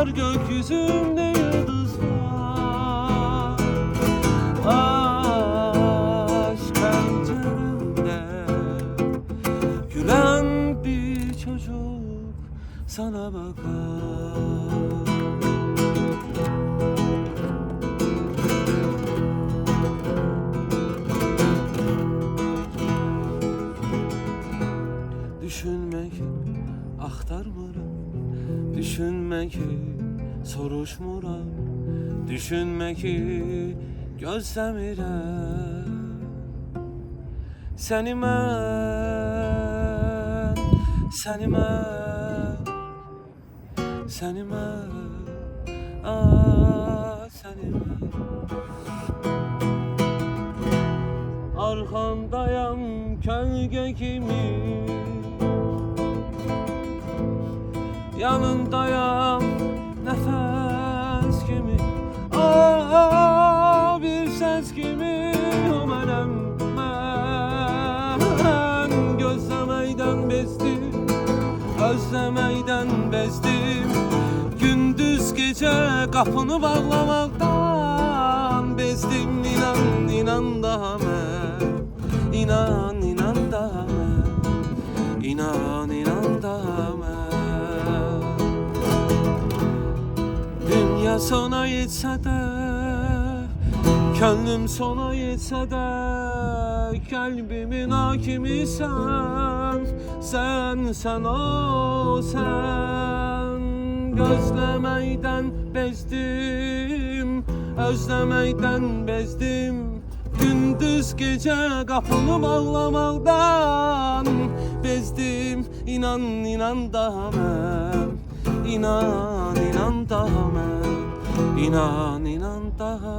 var gökyüzünde yıldızlar. Aşk penceremde gülen bir çocuk sana bakar. Düşünmek axtarmıram, düşünmek soruşmuram, düşünmek gözləmirəm. Səni mən, səni mən, səni mən, səni mən. Arxandayam kölgə kimi, yanındayam nəfəs kimi, bir səs kimi. O mənəm mən, gözləməkdən bezdim, özləməkdən bezdim. Gündüz gecə qapını bağlamaqdan bezdim. İnan, inan daha mən, inan, inan daha mən, inan, inan daha mən. Dünya sona yetsə də, könlüm sona yetsə də, kalbimin hakimisən, sən o sən. Gözləməkdən bezdim, özləməkdən bezdim. Gündüz gecə qapını bağlamaqdan bezdim. İnan, inan daha mən, inan, inan daha mən, inan, inan daha